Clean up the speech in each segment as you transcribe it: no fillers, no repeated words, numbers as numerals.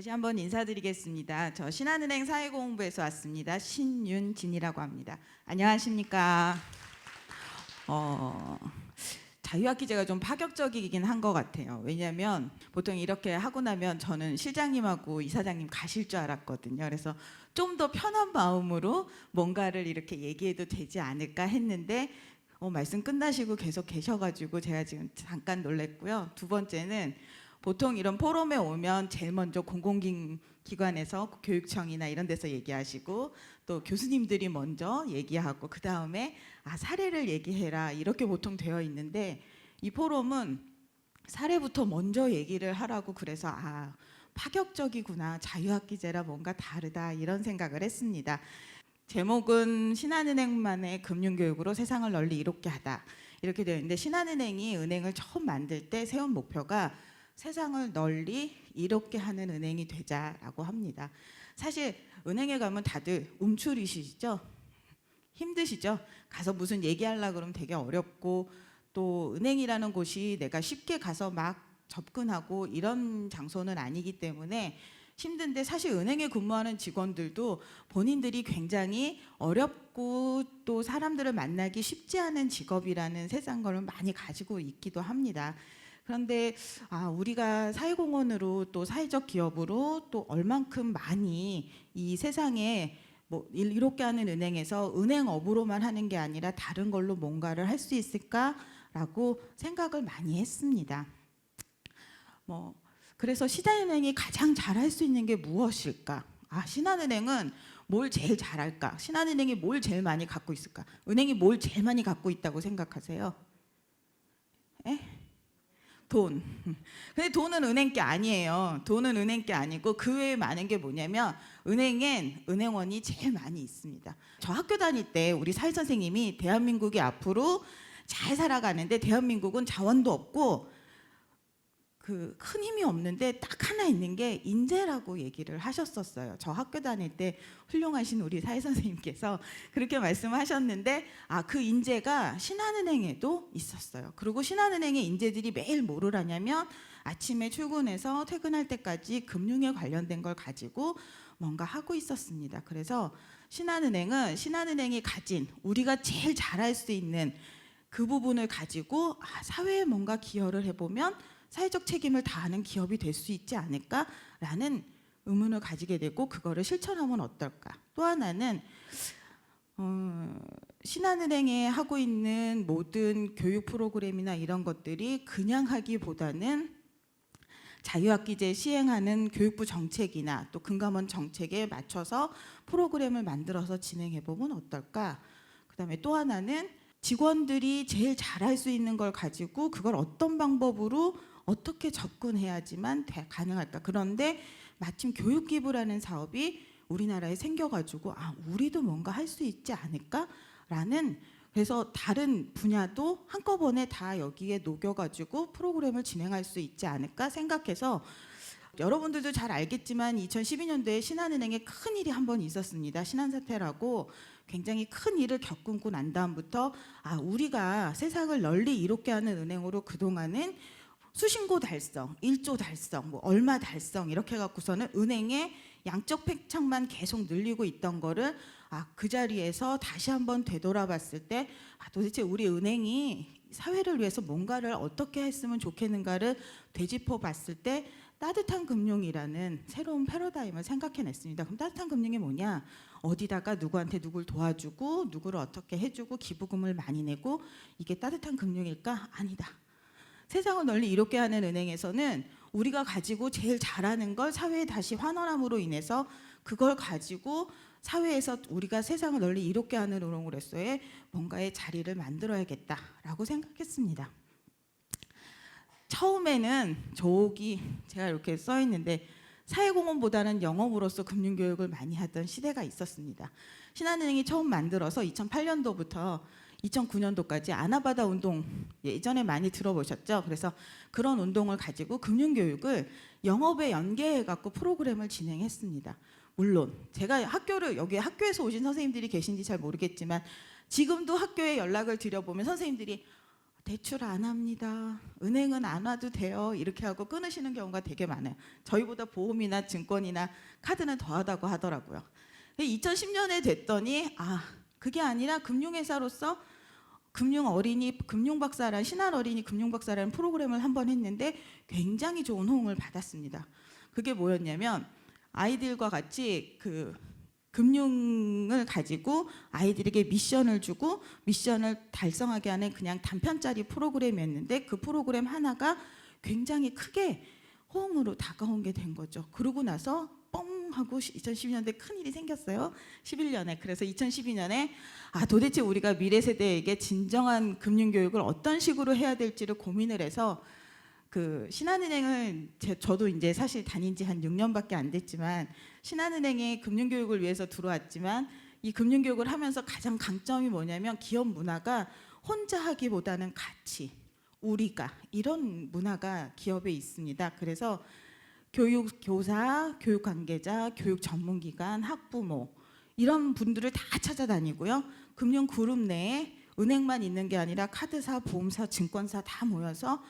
다시 한번 인사드리겠습니다. 저 신한은행 사회공부에서 왔습니다. 신윤진이라고 합니다. 안녕하십니까? 자유학기제가 좀 파격적이긴 한 것 같아요. 왜냐하면 보통 이렇게 하고 나면 저는 실장님하고 이사장님 가실 줄 알았거든요. 그래서 좀 더 편한 마음으로 뭔가를 이렇게 얘기해도 되지 않을까 했는데 말씀 끝나시고 계속 계셔가지고 제가 지금 잠깐 놀랬고요. 두 번째는 보통 이런 포럼에 오면 제일 먼저 공공기관에서 교육청이나 이런 데서 얘기하시고 또 교수님들이 먼저 얘기하고 그 다음에 사례를 얘기해라 이렇게 보통 되어 있는데 이 포럼은 사례부터 먼저 얘기를 하라고 그래서 파격적이구나, 자유학기제라 뭔가 다르다 이런 생각을 했습니다. 제목은 신한은행만의 금융교육으로 세상을 널리 이롭게 하다 이렇게 되어 있는데, 신한은행이 은행을 처음 만들 때 세운 목표가 세상을 널리 이롭게 하는 은행이 되자라고 합니다. 사실 은행에 가면 다들 움츠리시죠? 힘드시죠? 가서 무슨 얘기하려고 그러면 되게 어렵고, 또 은행이라는 곳이 내가 쉽게 가서 막 접근하고 이런 장소는 아니기 때문에 힘든데, 사실 은행에 근무하는 직원들도 본인들이 굉장히 어렵고 또 사람들을 만나기 쉽지 않은 직업이라는 세상관을 많이 가지고 있기도 합니다. 그런데 우리가 사회공헌으로 또 사회적 기업으로 또 얼만큼 많이 이 세상에 이롭게 하는 은행에서 은행업으로만 하는 게 아니라 다른 걸로 뭔가를 할 수 있을까라고 생각을 많이 했습니다. 그래서 신한은행이 가장 잘할 수 있는 게 무엇일까? 신한은행은 뭘 제일 잘할까? 신한은행이 뭘 제일 많이 갖고 있을까? 은행이 뭘 제일 많이 갖고 있다고 생각하세요? 돈. 근데 돈은 은행 게 아니에요. 돈은 은행 게 아니고 그 외에 많은 게 뭐냐면, 은행엔 은행원이 제일 많이 있습니다. 저 학교 다닐 때 우리 사회 선생님이 대한민국이 앞으로 잘 살아가는데 대한민국은 자원도 없고 큰 힘이 없는데 딱 하나 있는 게 인재라고 얘기를 하셨었어요. 저 학교 다닐 때 훌륭하신 우리 사회 선생님께서 그렇게 말씀하셨는데, 그 인재가 신한은행에도 있었어요. 그리고 신한은행의 인재들이 매일 뭐를 하냐면 아침에 출근해서 퇴근할 때까지 금융에 관련된 걸 가지고 뭔가 하고 있었습니다. 그래서 신한은행은 신한은행이 가진 우리가 제일 잘할 수 있는 그 부분을 가지고 사회에 뭔가 기여를 해보면 사회적 책임을 다하는 기업이 될 수 있지 않을까라는 의문을 가지게 되고, 그거를 실천하면 어떨까. 또 하나는 신한은행에 하고 있는 모든 교육 프로그램이나 이런 것들이 그냥 하기보다는 자유학기제 시행하는 교육부 정책이나 또 금감원 정책에 맞춰서 프로그램을 만들어서 진행해보면 어떨까. 그 다음에 또 하나는 직원들이 제일 잘할 수 있는 걸 가지고 그걸 어떤 방법으로 어떻게 접근해야지만 가능할까. 그런데 마침 교육기부라는 사업이 우리나라에 생겨가지고 우리도 뭔가 할 수 있지 않을까라는, 그래서 다른 분야도 한꺼번에 다 여기에 녹여가지고 프로그램을 진행할 수 있지 않을까 생각해서, 여러분들도 잘 알겠지만 2012년도에 신한은행에 큰 일이 한 번 있었습니다. 신한사태라고 굉장히 큰 일을 겪고 난 다음부터 우리가 세상을 널리 이롭게 하는 은행으로 그동안은 수신고 달성, 1조 달성, 얼마 달성 이렇게 해갖고서는 은행의 양적 팽창만 계속 늘리고 있던 거를 그 자리에서 다시 한번 되돌아봤을 때 도대체 우리 은행이 사회를 위해서 뭔가를 어떻게 했으면 좋겠는가를 되짚어 봤을 때 따뜻한 금융이라는 새로운 패러다임을 생각해냈습니다. 그럼 따뜻한 금융이 뭐냐? 어디다가 누구한테 누굴 도와주고 누구를 어떻게 해주고 기부금을 많이 내고 이게 따뜻한 금융일까? 아니다. 세상을 널리 이롭게 하는 은행에서는 우리가 가지고 제일 잘하는 걸 사회에 다시 환원함으로 인해서 그걸 가지고 사회에서 우리가 세상을 널리 이롭게 하는 은행으로서의 뭔가의 자리를 만들어야겠다라고 생각했습니다. 처음에는 저기 제가 이렇게 써 있는데, 사회공헌보다는 영업으로서 금융교육을 많이 하던 시대가 있었습니다. 신한은행이 처음 만들어서 2008년도부터 2009년도까지 아나바다 운동 예전에 많이 들어보셨죠? 그래서 그런 운동을 가지고 금융교육을 영업에 연계해 갖고 프로그램을 진행했습니다. 물론 제가 여기 학교에서 오신 선생님들이 계신지 잘 모르겠지만 지금도 학교에 연락을 드려보면 선생님들이 대출 안 합니다. 은행은 안 와도 돼요. 이렇게 하고 끊으시는 경우가 되게 많아요. 저희보다 보험이나 증권이나 카드는 더하다고 하더라고요. 2010년에 됐더니 그게 아니라 금융회사로서 금융박사라는 신한 어린이 금융박사라는 프로그램을 한번 했는데 굉장히 좋은 호응을 받았습니다. 그게 뭐였냐면 아이들과 같이 금융을 가지고 아이들에게 미션을 주고 미션을 달성하게 하는 그냥 단편짜리 프로그램이었는데 그 프로그램 하나가 굉장히 크게 호응으로 다가온 게 된 거죠. 그러고 나서 뻥 하고 2012년도에 큰일이 생겼어요. 11년에. 그래서 2012년에 도대체 우리가 미래 세대에게 진정한 금융교육을 어떤 식으로 해야 될지를 고민을 해서 신한은행을 저도 이제 사실 다닌 지 한 6년밖에 안 됐지만 신한은행에 금융교육을 위해서 들어왔지만 이 금융교육을 하면서 가장 강점이 뭐냐면 기업 문화가 혼자 하기보다는 같이 우리가 이런 문화가 기업에 있습니다. 그래서 교사, 교육 관계자, 교육 전문기관, 학부모 이런 분들을 다 찾아다니고요. 금융 그룹 내에 은행만 있는 게 아니라 카드사, 보험사, 증권사 다 모여서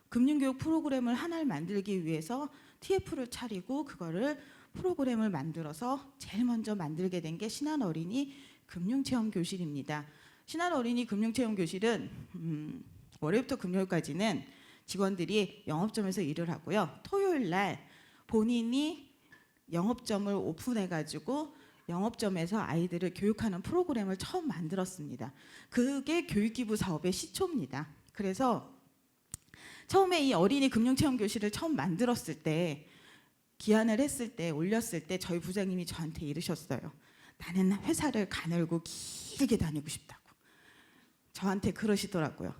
금융교육 프로그램을 하나를 만들기 위해서 TF를 차리고 그거를 프로그램을 만들어서 제일 먼저 만들게 된 게 신한어린이 금융체험교실입니다. 신한어린이 금융체험교실은 월요일부터 금요일까지는 직원들이 영업점에서 일을 하고요. 토요일 날 본인이 영업점을 오픈해가지고 영업점에서 아이들을 교육하는 프로그램을 처음 만들었습니다. 그게 교육기부 사업의 시초입니다. 그래서 처음에 이 어린이 금융체험교실을 처음 만들었을 때 기한을 했을 때 올렸을 때 저희 부장님이 저한테 이러셨어요. 나는 회사를 가늘고 길게 다니고 싶다고. 저한테 그러시더라고요.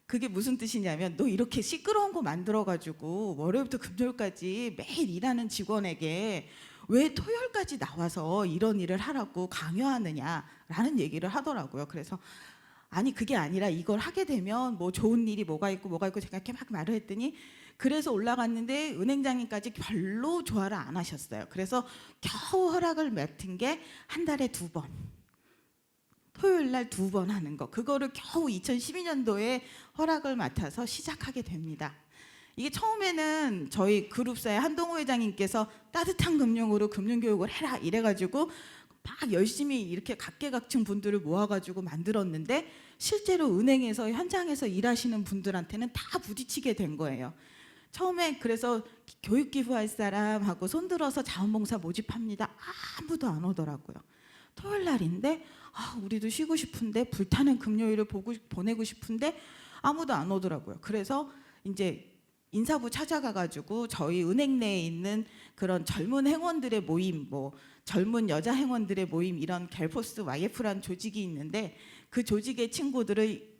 그게 무슨 뜻이냐면 너 이렇게 시끄러운 거 만들어가지고 월요일부터 금요일까지 매일 일하는 직원에게 왜 토요일까지 나와서 이런 일을 하라고 강요하느냐라는 얘기를 하더라고요. 그래서 아니 그게 아니라 이걸 하게 되면 뭐 좋은 일이 뭐가 있고 제가 이렇게 막 말을 했더니 그래서 올라갔는데 은행장님까지 별로 좋아를 안 하셨어요. 그래서 겨우 허락을 맡은 게 한 달에 2번 토요일 날 2번 하는 거 그거를 겨우 2012년도에 허락을 맡아서 시작하게 됩니다. 이게 처음에는 저희 그룹사의 한동호 회장님께서 따뜻한 금융으로 금융교육을 해라 이래가지고 막 열심히 이렇게 각계각층 분들을 모아가지고 만들었는데 실제로 은행에서 현장에서 일하시는 분들한테는 다 부딪히게 된 거예요. 처음에 그래서 교육 기부할 사람하고 손들어서 자원봉사 모집합니다. 아무도 안 오더라고요. 토요일 날인데 우리도 쉬고 싶은데 불타는 금요일을 보내고 싶은데 아무도 안 오더라고요. 그래서 이제 인사부 찾아가가지고 저희 은행 내에 있는 그런 젊은 행원들의 모임, 뭐 젊은 여자 행원들의 모임 이런 갤포스 YF라는 조직이 있는데 그 조직의 친구들을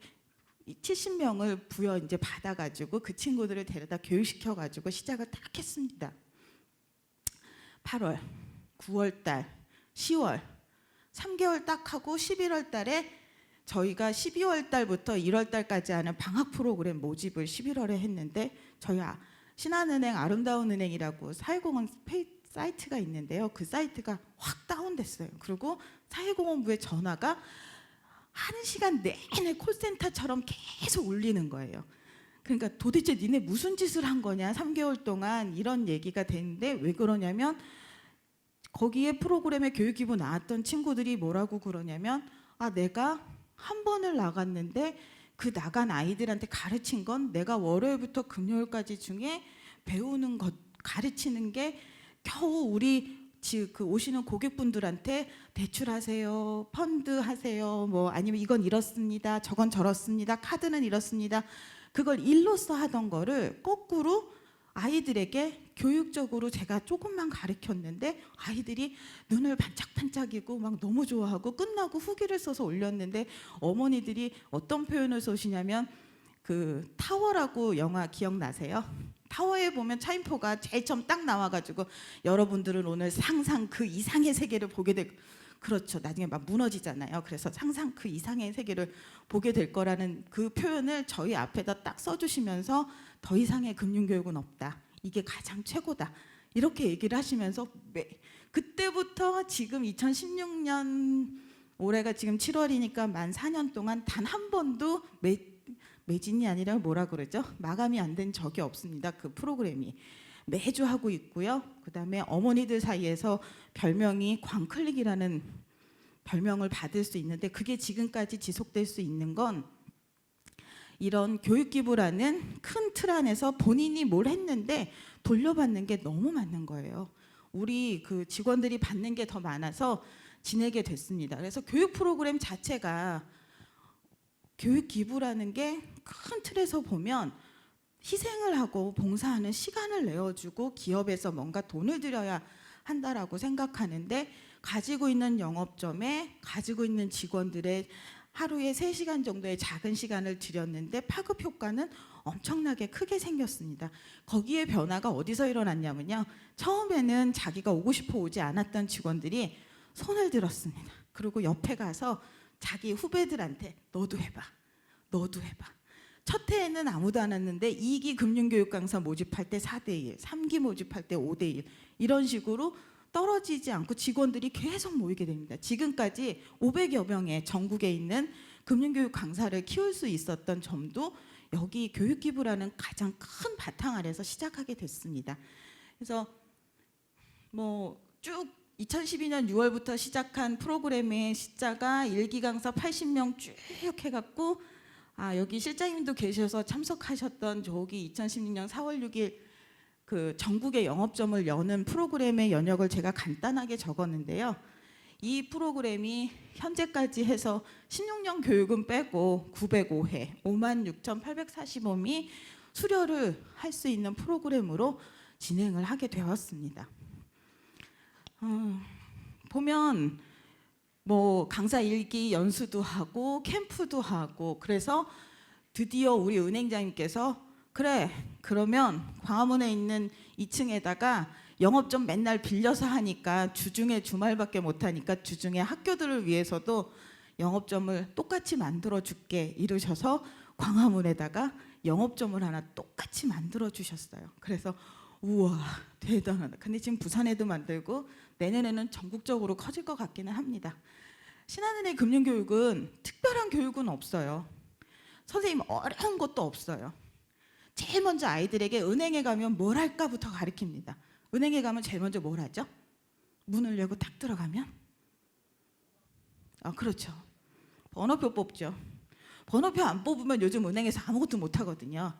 70명을 부여 이제 받아가지고 그 친구들을 데려다 교육시켜가지고 시작을 딱 했습니다. 8월, 9월 달, 10월 3개월 딱 하고 11월 달에 저희가 12월 달부터 1월 달까지 하는 방학 프로그램 모집을 11월에 했는데 저희 신한은행 아름다운 은행이라고 사회공헌 사이트가 있는데요. 그 사이트가 확 다운됐어요. 그리고 사회공헌부의 전화가 1시간 내내 콜센터처럼 계속 울리는 거예요. 그러니까 도대체 니네 무슨 짓을 한 거냐 3개월 동안 이런 얘기가 되는데 왜 그러냐면 거기에 프로그램에 교육기부 나왔던 친구들이 뭐라고 그러냐면 내가 한 번을 나갔는데 그 나간 아이들한테 가르친 건 내가 월요일부터 금요일까지 중에 배우는 것 가르치는 게 겨우 우리 오시는 고객분들한테 대출하세요, 펀드 하세요, 뭐 아니면 이건 이렇습니다, 저건 저렇습니다, 카드는 이렇습니다. 그걸 일로써 하던 거를 거꾸로 아이들에게 교육적으로 제가 조금만 가르쳤는데 아이들이 눈을 반짝반짝이고 막 너무 좋아하고 끝나고 후기를 써서 올렸는데 어머니들이 어떤 표현을 쓰시냐면 그 타워라고 영화 기억나세요? 타워에 보면 차인포가 제일 처음 딱 나와가지고 여러분들은 오늘 상상 그 이상의 세계를 보게 될 그렇죠. 나중에 막 무너지잖아요. 그래서 상상 그 이상의 세계를 보게 될 거라는 그 표현을 저희 앞에다 딱 써주시면서 더 이상의 금융교육은 없다. 이게 가장 최고다. 이렇게 얘기를 하시면서 그때부터 지금 2016년 올해가 지금 7월이니까 만 4년 동안 단 한 번도 매진이 아니라 뭐라 그러죠? 마감이 안 된 적이 없습니다. 그 프로그램이 매주 하고 있고요. 그다음에 어머니들 사이에서 별명이 광클릭이라는 별명을 받을 수 있는데, 그게 지금까지 지속될 수 있는 건 이런 교육기부라는 큰 틀 안에서 본인이 뭘 했는데 돌려받는 게 너무 많은 거예요. 우리 그 직원들이 받는 게 더 많아서 지내게 됐습니다. 그래서 교육 프로그램 자체가, 교육기부라는 게 큰 틀에서 보면 희생을 하고 봉사하는 시간을 내어주고 기업에서 뭔가 돈을 들여야 한다라고 생각하는데, 가지고 있는 영업점에 가지고 있는 직원들의 하루에 3시간 정도의 작은 시간을 들였는데 파급 효과는 엄청나게 크게 생겼습니다. 거기에 변화가 어디서 일어났냐면요, 처음에는 자기가 오고 싶어 오지 않았던 직원들이 손을 들었습니다. 그리고 옆에 가서 자기 후배들한테 너도 해봐, 너도 해봐. 첫 해에는 아무도 안 왔는데 2기 금융교육 강사 모집할 때 4대1, 3기 모집할 때 5대1, 이런 식으로 떨어지지 않고 직원들이 계속 모이게 됩니다. 지금까지 500여 명의 전국에 있는 금융교육 강사를 키울 수 있었던 점도 여기 교육기부라는 가장 큰 바탕 아래서 시작하게 됐습니다. 그래서 뭐 쭉 2012년 6월부터 시작한 프로그램의 시자가 1기 강사 80명 쭉 해갖고, 여기 실장님도 계셔서 참석하셨던 저기 2016년 4월 6일 그 전국의 영업점을 여는 프로그램의 연역을 제가 간단하게 적었는데요. 이 프로그램이 현재까지 해서 16년 교육은 빼고 905회, 56,845명이 수료를 할 수 있는 프로그램으로 진행을 하게 되었습니다. 보면 뭐 강사 일기 연수도 하고 캠프도 하고, 그래서 드디어 우리 은행장님께서 그래, 그러면 광화문에 있는 2층에다가 영업점 맨날 빌려서 하니까 주중에 주말밖에 못 하니까 주중에 학교들을 위해서도 영업점을 똑같이 만들어 줄게 이러셔서 광화문에다가 영업점을 하나 똑같이 만들어 주셨어요. 그래서 우와, 대단하다. 근데 지금 부산에도 만들고 내년에는 전국적으로 커질 것 같기는 합니다. 신한은행 금융교육은 특별한 교육은 없어요. 선생님 어려운 것도 없어요. 제일 먼저 아이들에게 은행에 가면 뭘 할까부터 가르칩니다. 은행에 가면 제일 먼저 뭘 하죠? 문을 열고 딱 들어가면 그렇죠. 번호표 뽑죠. 번호표 안 뽑으면 요즘 은행에서 아무것도 못 하거든요.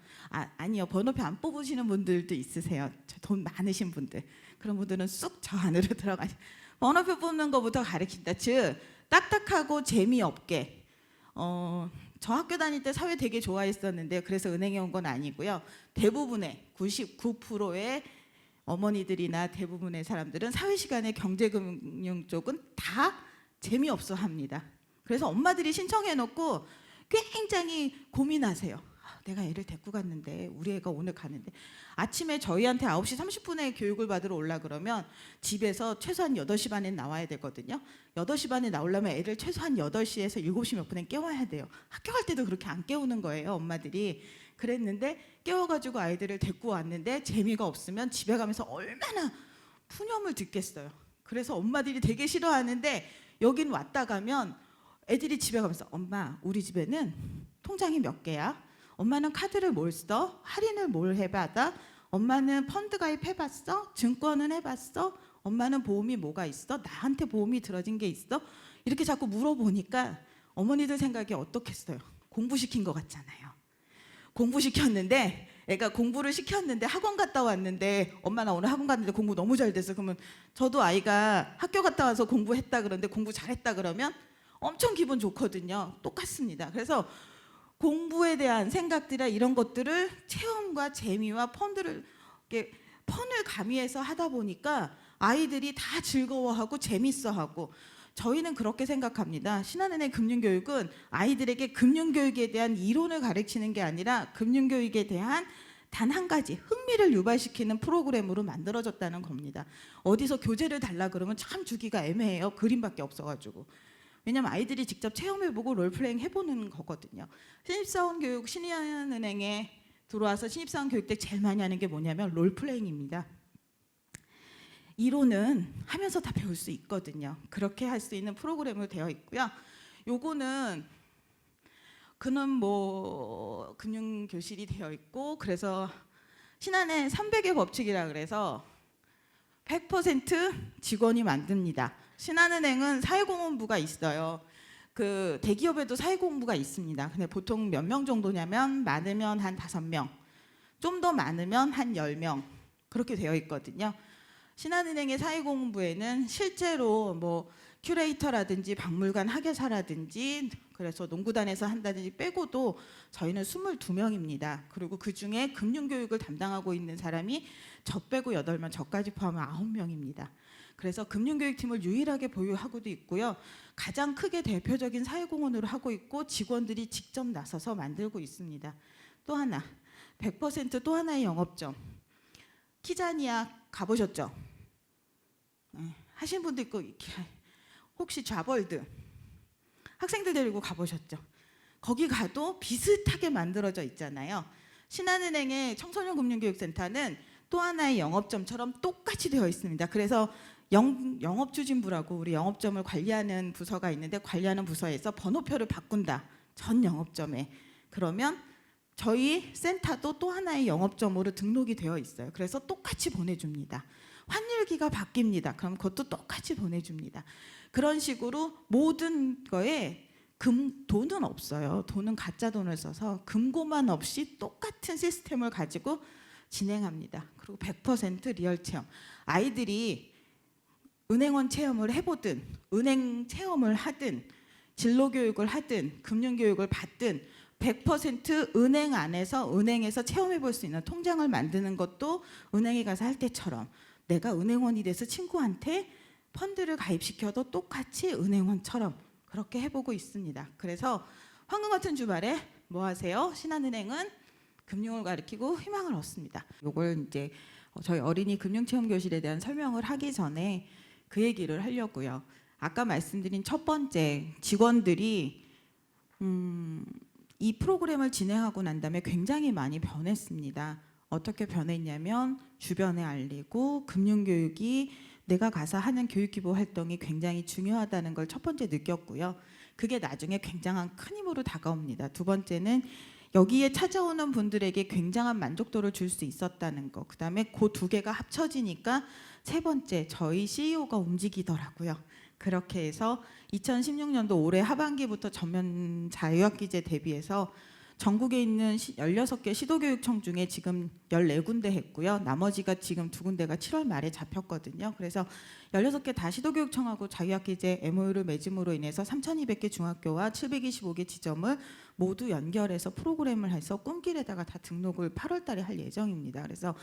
아니요, 번호표 안 뽑으시는 분들도 있으세요. 돈 많으신 분들. 그런 분들은 쑥 저 안으로 들어가시. 번호표 뽑는 것부터 가르친다. 즉 딱딱하고 재미없게. 저 학교 다닐 때 사회 되게 좋아했었는데 그래서 은행에 온 건 아니고요. 대부분의 99%의 어머니들이나 대부분의 사람들은 사회 시간에 경제금융 쪽은 다 재미없어 합니다. 그래서 엄마들이 신청해 놓고 굉장히 고민하세요. 내가 애를 데리고 갔는데 우리 애가 오늘 가는데 아침에 저희한테 9시 30분에 교육을 받으러 올라 그러면 집에서 최소한 8시 반에 나와야 되거든요. 8시 반에 나오려면 애를 최소한 8시에서 7시 몇 분에 깨워야 돼요. 학교 갈 때도 그렇게 안 깨우는 거예요, 엄마들이. 그랬는데 깨워가지고 아이들을 데리고 왔는데 재미가 없으면 집에 가면서 얼마나 푸념을 듣겠어요. 그래서 엄마들이 되게 싫어하는데 여긴 왔다 가면 애들이 집에 가면서 엄마, 우리 집에는 통장이 몇 개야? 엄마는 카드를 뭘 써? 할인을 뭘 해받아? 엄마는 펀드 가입해봤어? 증권은 해봤어? 엄마는 보험이 뭐가 있어? 나한테 보험이 들어진 게 있어? 이렇게 자꾸 물어보니까 어머니들 생각이 어떻겠어요? 공부시킨 것 같잖아요. 공부시켰는데 애가 공부를 시켰는데 학원 갔다 왔는데 엄마 나 오늘 학원 갔는데 공부 너무 잘 돼서, 그러면 저도 아이가 학교 갔다 와서 공부했다 그러는데 공부 잘했다 그러면 엄청 기분 좋거든요. 똑같습니다. 그래서 공부에 대한 생각들이나 이런 것들을 체험과 재미와 펀을 가미해서 하다 보니까 아이들이 다 즐거워하고 재밌어하고, 저희는 그렇게 생각합니다. 신한은행 금융교육은 아이들에게 금융교육에 대한 이론을 가르치는 게 아니라 금융교육에 대한 단 한 가지 흥미를 유발시키는 프로그램으로 만들어졌다는 겁니다. 어디서 교재를 달라 그러면 참 주기가 애매해요. 그림밖에 없어가지고. 왜냐면 아이들이 직접 체험해보고 롤플레잉 해보는 거거든요. 신입사원 교육, 신한은행에 들어와서 신입사원 교육 때 제일 많이 하는 게 뭐냐면 롤플레잉입니다. 이론은 하면서 다 배울 수 있거든요. 그렇게 할 수 있는 프로그램으로 되어 있고요. 요거는 그는 뭐 금융교실이 되어 있고, 그래서 신한은 300의 법칙이라 그래서 100% 직원이 만듭니다. 신한은행은 사회공헌부가 있어요. 그 대기업에도 사회공헌부가 있습니다. 근데 보통 몇 명 정도냐면 많으면 한 5명, 좀 더 많으면 한 10명 그렇게 되어 있거든요. 신한은행의 사회공헌부에는 실제로 뭐 큐레이터라든지 박물관 학예사라든지 그래서 농구단에서 한다든지 빼고도 저희는 22명입니다. 그리고 그중에 금융교육을 담당하고 있는 사람이 저 빼고 8명, 저까지 포함하면 9명입니다. 그래서 금융교육팀을 유일하게 보유하고도 있고요. 가장 크게 대표적인 사회공헌으로 하고 있고 직원들이 직접 나서서 만들고 있습니다. 또 하나, 100% 또 하나의 영업점. 키자니아 가보셨죠? 하신 분도 있고 혹시 좌벌드 학생들 데리고 가보셨죠? 거기 가도 비슷하게 만들어져 있잖아요. 신한은행의 청소년금융교육센터는 또 하나의 영업점처럼 똑같이 되어 있습니다. 그래서 영업추진부라고 우리 영업점을 관리하는 부서가 있는데 관리하는 부서에서 번호표를 바꾼다. 전 영업점에. 그러면 저희 센터도 또 하나의 영업점으로 등록이 되어 있어요. 그래서 똑같이 보내줍니다. 환율기가 바뀝니다. 그럼 그것도 똑같이 보내줍니다. 그런 식으로 모든 거에 돈은 없어요. 돈은 가짜 돈을 써서 금고만 없이 똑같은 시스템을 가지고 진행합니다. 그리고 100% 리얼 체험. 아이들이 은행원 체험을 해보든 은행 체험을 하든 진로교육을 하든 금융교육을 받든 100% 은행 안에서 은행에서 체험해 볼 수 있는 통장을 만드는 것도 은행에 가서 할 때처럼 내가 은행원이 돼서 친구한테 펀드를 가입시켜도 똑같이 은행원처럼 그렇게 해보고 있습니다. 그래서 황금 같은 주말에 뭐 하세요? 신한은행은 금융을 가르치고 희망을 얻습니다. 이걸 이제 저희 어린이 금융체험교실에 대한 설명을 하기 전에 그 얘기를 하려고요. 아까 말씀드린 첫 번째 직원들이 이 프로그램을 진행하고 난 다음에 굉장히 많이 변했습니다. 어떻게 변했냐면 주변에 알리고 금융교육이 내가 가서 하는 교육기부 활동이 굉장히 중요하다는 걸 첫 번째 느꼈고요. 그게 나중에 굉장한 큰 힘으로 다가옵니다. 두 번째는 여기에 찾아오는 분들에게 굉장한 만족도를 줄 수 있었다는 거. 그다음에 그 두 개가 합쳐지니까 세 번째 저희 CEO가 움직이더라고요. 그렇게 해서 2016년도 올해 하반기부터 전면 자유학기제 대비해서 전국에 있는 16개 시도교육청 중에 지금 14군데 했고요. 나머지가 지금 2군데가 7월 말에 잡혔거든요. 그래서 16개 다 시도교육청하고 자유학기제 MOU를 맺음으로 인해서 3,200개 중학교와 725개 지점을 모두 연결해서 프로그램을 해서 꿈길에다가 다 등록을 8월 달에 할 예정입니다. 그래서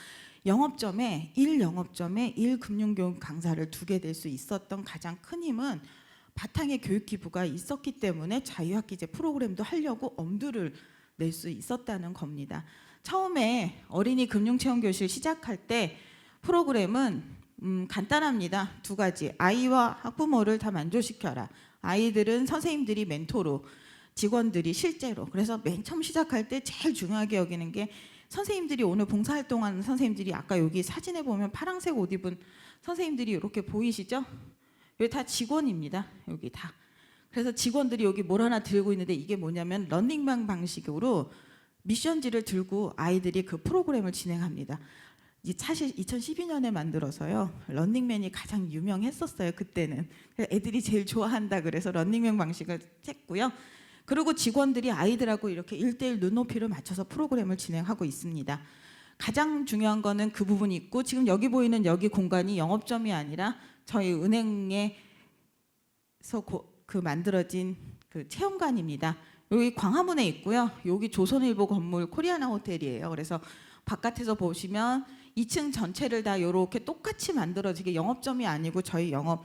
영업점에 1금융교육 강사를 두게 될 수 있었던 가장 큰 힘은 바탕에 교육기부가 있었기 때문에 자유학기제 프로그램도 하려고 엄두를 낼 수 있었다는 겁니다. 처음에 어린이 금융체험교실 시작할 때 프로그램은 간단합니다. 2가지. 아이와 학부모를 다 만족시켜라. 아이들은 선생님들이 멘토로, 직원들이 실제로. 그래서 맨 처음 시작할 때 제일 중요하게 여기는 게 선생님들이 오늘 봉사활동하는 선생님들이 아까 여기 사진에 보면 파란색 옷 입은 선생님들이 이렇게 보이시죠? 여기 다 직원입니다. 여기 다. 그래서 직원들이 여기 뭘 하나 들고 있는데 이게 뭐냐면 런닝맨 방식으로 미션지를 들고 아이들이 그 프로그램을 진행합니다. 사실 2012년에 만들어서요. 런닝맨이 가장 유명했었어요. 그때는. 애들이 제일 좋아한다 그래서 런닝맨 방식을 했고요. 그리고 직원들이 아이들하고 이렇게 1대1 눈높이를 맞춰서 프로그램을 진행하고 있습니다. 가장 중요한 거는 그 부분이 있고 지금 여기 보이는 여기 공간이 영업점이 아니라 저희 은행에서 그 만들어진 그 체험관입니다. 여기 광화문에 있고요. 여기 조선일보 건물 코리아나 호텔이에요. 그래서 바깥에서 보시면 2층 전체를 다 이렇게 똑같이 만들어지게 영업점이 아니고 저희 영업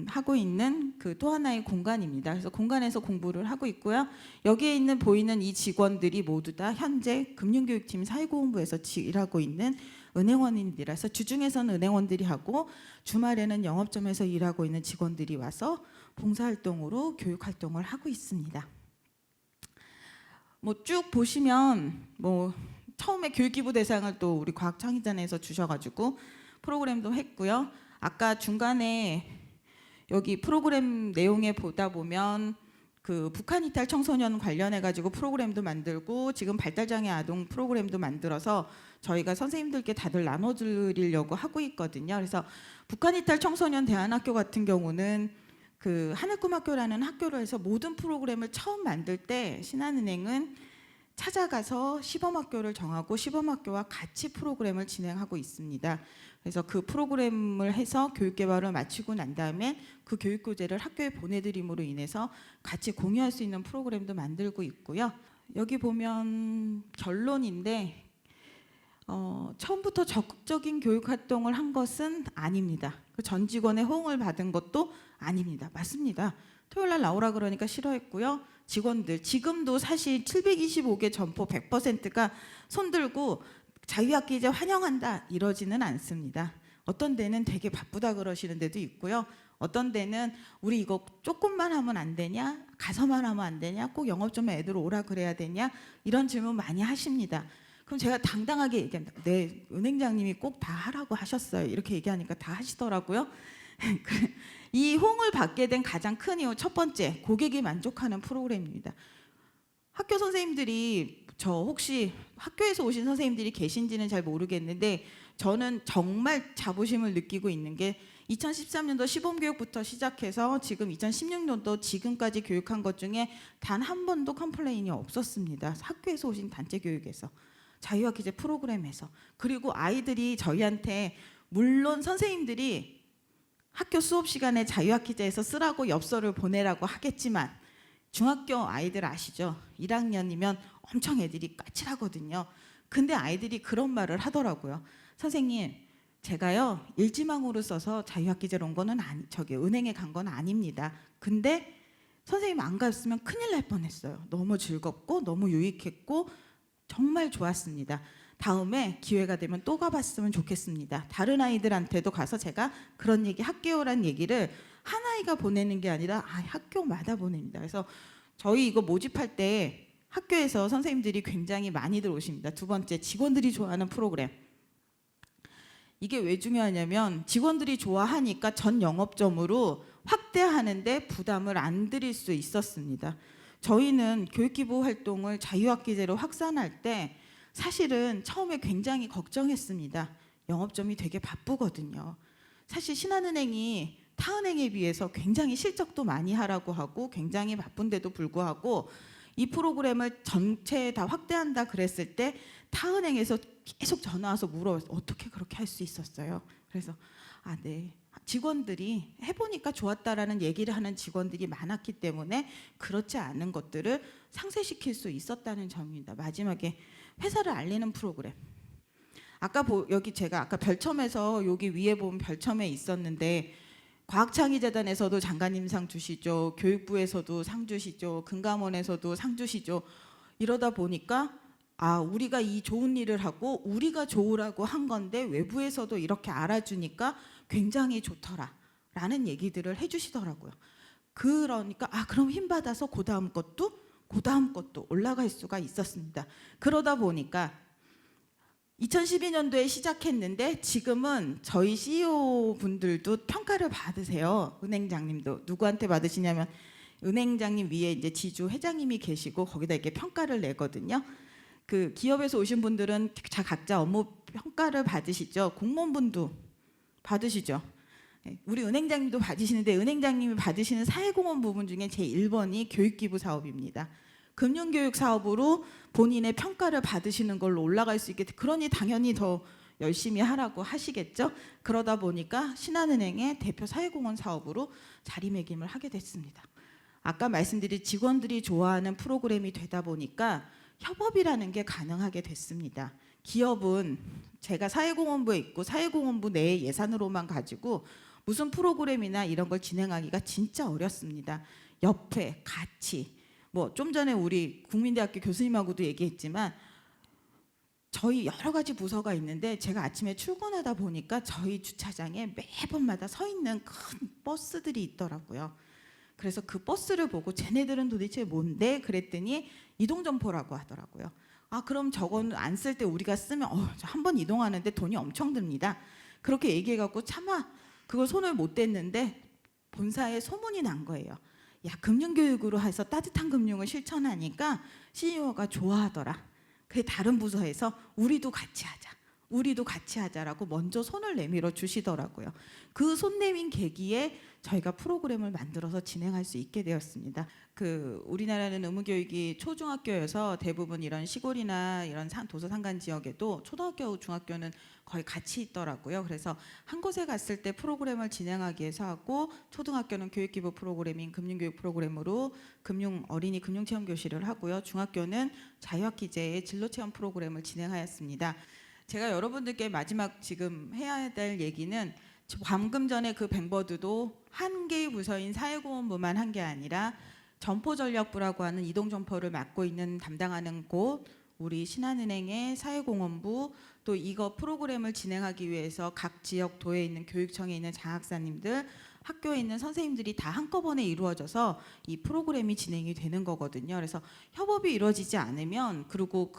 하고 있는 그 또 하나의 공간입니다. 그래서 공간에서 공부를 하고 있고요. 여기에 있는 보이는 이 직원들이 모두 다 현재 금융교육팀 사회공헌부에서 일하고 있는 은행원인들이라서 주중에서는 은행원들이 하고 주말에는 영업점에서 일하고 있는 직원들이 와서 봉사활동으로 교육활동을 하고 있습니다. 뭐 쭉 보시면 뭐 처음에 교육기부 대상을 또 우리 과학창의단에서 주셔가지고 프로그램도 했고요. 아까 중간에 여기 프로그램 내용에 보다 보면 그 북한 이탈 청소년 관련해 가지고 프로그램도 만들고 지금 발달장애 아동 프로그램도 만들어서 저희가 선생님들께 다들 나눠드리려고 하고 있거든요. 그래서 북한 이탈 청소년 대안학교 같은 경우는 그 하늘꿈학교라는 학교로 해서 모든 프로그램을 처음 만들 때 신한은행은 찾아가서 시범학교를 정하고 시범학교와 같이 프로그램을 진행하고 있습니다. 그래서 그 프로그램을 해서 교육개발을 마치고 난 다음에 그 교육교재를 학교에 보내드림으로 인해서 같이 공유할 수 있는 프로그램도 만들고 있고요. 여기 보면 결론인데 처음부터 적극적인 교육활동을 한 것은 아닙니다. 그 전 직원의 호응을 받은 것도 아닙니다. 맞습니다. 토요일날 나오라 그러니까 싫어했고요. 직원들 지금도 사실 725개 점포 100%가 손들고 자유학기제 환영한다 이러지는 않습니다. 어떤 데는 되게 바쁘다 그러시는 데도 있고요. 어떤 데는 우리 이거 조금만 하면 안 되냐? 가서만 하면 안 되냐? 꼭 영업 좀 애들 오라 그래야 되냐? 이런 질문 많이 하십니다. 그럼 제가 당당하게 얘기합니다. 네, 은행장님이 꼭 다 하라고 하셨어요. 이렇게 얘기하니까 다 하시더라고요. 이 호응을 받게 된 가장 큰 이유 첫 번째, 고객이 만족하는 프로그램입니다. 학교 선생님들이 저 혹시 학교에서 오신 선생님들이 계신지는 잘 모르겠는데 저는 정말 자부심을 느끼고 있는 게 2013년도 시범교육부터 시작해서 지금 2016년도 지금까지 교육한 것 중에 단 한 번도 컴플레인이 없었습니다. 학교에서 오신 단체 교육에서 자유학기제 프로그램에서. 그리고 아이들이 저희한테 물론 선생님들이 학교 수업 시간에 자유학기제에서 쓰라고 엽서를 보내라고 하겠지만 중학교 아이들 아시죠? 1학년이면 엄청 애들이 까칠하거든요. 근데 아이들이 그런 말을 하더라고요. 선생님, 제가요 일지망으로 써서 자유학기제로 온 거는 은행에 간 건 아닙니다. 근데 선생님 안 갔으면 큰일 날 뻔했어요. 너무 즐겁고 너무 유익했고 정말 좋았습니다. 다음에 기회가 되면 또 가봤으면 좋겠습니다. 다른 아이들한테도 가서 제가 그런 얘기 할게요라는 얘기를 한 아이가 보내는 게 아니라 학교마다 보냅니다. 그래서 저희 이거 모집할 때 학교에서 선생님들이 굉장히 많이들 오십니다. 두 번째, 직원들이 좋아하는 프로그램. 이게 왜 중요하냐면 직원들이 좋아하니까 전 영업점으로 확대하는데 부담을 안 드릴 수 있었습니다. 저희는 교육기부 활동을 자유학기제로 확산할 때 사실은 처음에 굉장히 걱정했습니다. 영업점이 되게 바쁘거든요. 사실 신한은행이 타은행에 비해서 굉장히 실적도 많이 하라고 하고 굉장히 바쁜데도 불구하고 이 프로그램을 전체에 다 확대한다 그랬을 때 타은행에서 계속 전화 와서 물어 어떻게 그렇게 할 수 있었어요? 그래서 네. 직원들이 해보니까 좋았다라는 얘기를 하는 직원들이 많았기 때문에 그렇지 않은 것들을 상쇄시킬 수 있었다는 점입니다. 마지막에 회사를 알리는 프로그램. 아까 여기 제가 아까 별첨에서 여기 위에 보면 별첨에 있었는데 과학창의재단에서도 장관님상 주시죠. 교육부에서도 상 주시죠. 금감원에서도 상 주시죠. 이러다 보니까 우리가 이 좋은 일을 하고 우리가 좋으라고 한 건데 외부에서도 이렇게 알아주니까 굉장히 좋더라 라는 얘기들을 해주시더라고요. 그러니까 그럼 힘받아서 그 다음 것도 올라갈 수가 있었습니다. 그러다 보니까 2012년도에 시작했는데 지금은 저희 CEO 분들도 평가를 받으세요. 은행장님도 누구한테 받으시냐면 은행장님 위에 이제 지주 회장님이 계시고 거기다 이렇게 평가를 내거든요. 그 기업에서 오신 분들은 각자 업무 평가를 받으시죠. 공무원분도 받으시죠. 우리 은행장님도 받으시는데 은행장님이 받으시는 사회공헌 부분 중에 제 1번이 교육기부 사업입니다. 금융교육 사업으로 본인의 평가를 받으시는 걸로 올라갈 수 있게 그러니 당연히 더 열심히 하라고 하시겠죠. 그러다 보니까 신한은행의 대표 사회공헌 사업으로 자리매김을 하게 됐습니다. 아까 말씀드린 직원들이 좋아하는 프로그램이 되다 보니까 협업이라는 게 가능하게 됐습니다. 기업은 제가 사회공헌부에 있고 사회공헌부 내의 예산으로만 가지고 무슨 프로그램이나 이런 걸 진행하기가 진짜 어렵습니다. 옆에 같이 좀 전에 우리 국민대학교 교수님하고도 얘기했지만 저희 여러 가지 부서가 있는데 제가 아침에 출근하다 보니까 저희 주차장에 매번마다 서 있는 큰 버스들이 있더라고요. 그래서 그 버스를 보고 쟤네들은 도대체 뭔데? 그랬더니 이동점포라고 하더라고요. 그럼 저건 안 쓸 때 우리가 쓰면 한 번 이동하는데 돈이 엄청 듭니다. 그렇게 얘기해갖고 차마 그걸 손을 못 댔는데 본사에 소문이 난 거예요. 야, 금융교육으로 해서 따뜻한 금융을 실천하니까 CEO가 좋아하더라. 그 다른 부서에서 우리도 같이 하자. 우리도 같이 하자라고 먼저 손을 내밀어 주시더라고요. 그 손 내민 계기에 저희가 프로그램을 만들어서 진행할 수 있게 되었습니다. 우리나라는 의무교육이 초중학교여서 대부분 이런 시골이나 이런 도서 산간 지역에도 초등학교, 중학교는 거의 같이 있더라고요. 그래서 한 곳에 갔을 때 프로그램을 진행하기 위해서 하고 초등학교는 교육기부 프로그램인 금융교육 프로그램으로 어린이 금융체험교실을 하고요. 중학교는 자유학기제의 진로체험 프로그램을 진행하였습니다. 제가 여러분들께 마지막 지금 해야 될 얘기는 방금 전에 그 뱅버드도 한 개의 부서인 사회공헌부만 한 게 아니라 점포전략부라고 하는 이동점포를 맡고 있는 담당하는 곳, 우리 신한은행의 사회공헌부, 또 이거 프로그램을 진행하기 위해서 각 지역 도에 있는 교육청에 있는 장학사님들, 학교에 있는 선생님들이 다 한꺼번에 이루어져서 이 프로그램이 진행이 되는 거거든요. 그래서 협업이 이루어지지 않으면, 그리고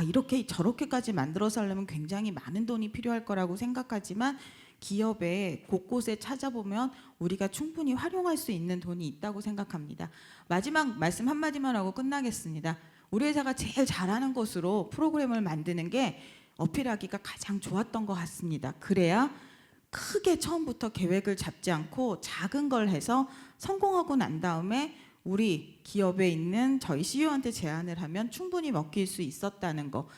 이렇게 저렇게까지 만들어서 하려면 굉장히 많은 돈이 필요할 거라고 생각하지만 기업에 곳곳에 찾아보면 우리가 충분히 활용할 수 있는 돈이 있다고 생각합니다. 마지막 말씀 한마디만 하고 끝나겠습니다. 우리 회사가 제일 잘하는 것으로 프로그램을 만드는 게 어필하기가 가장 좋았던 것 같습니다. 그래야 크게 처음부터 계획을 잡지 않고 작은 걸 해서 성공하고 난 다음에 우리 기업에 있는 저희 CEO한테 제안을 하면 충분히 먹힐 수 있었다는 거.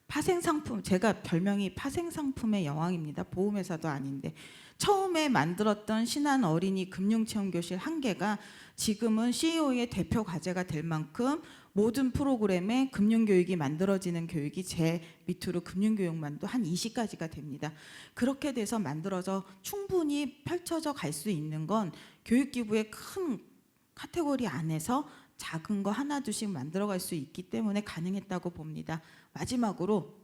파생상품, 제가 별명이 파생상품의 여왕입니다. 보험회사도 아닌데 처음에 만들었던 신한 어린이 금융체험교실 한 개가 지금은 CEO의 대표 과제가 될 만큼 모든 프로그램에 금융교육이 만들어지는 교육이 제 밑으로 금융교육만도 한 20가지가 됩니다. 그렇게 돼서 만들어져 충분히 펼쳐져 갈 수 있는 건 교육기부의 큰 카테고리 안에서 작은 거 하나 둘씩 만들어갈 수 있기 때문에 가능했다고 봅니다. 마지막으로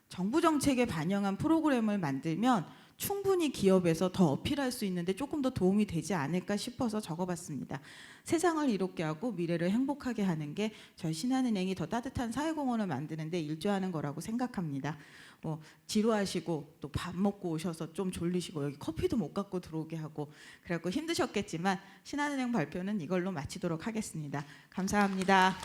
정부 정책에 반영한 프로그램을 만들면 충분히 기업에서 더 어필할 수 있는데 조금 더 도움이 되지 않을까 싶어서 적어봤습니다. 세상을 이롭게 하고 미래를 행복하게 하는 게 저희 신한은행이 더 따뜻한 사회공헌을 만드는 데 일조하는 거라고 생각합니다. 지루하시고 또 밥 먹고 오셔서 좀 졸리시고 여기 커피도 못 갖고 들어오게 하고 그래갖고 힘드셨겠지만 신한은행 발표는 이걸로 마치도록 하겠습니다. 감사합니다.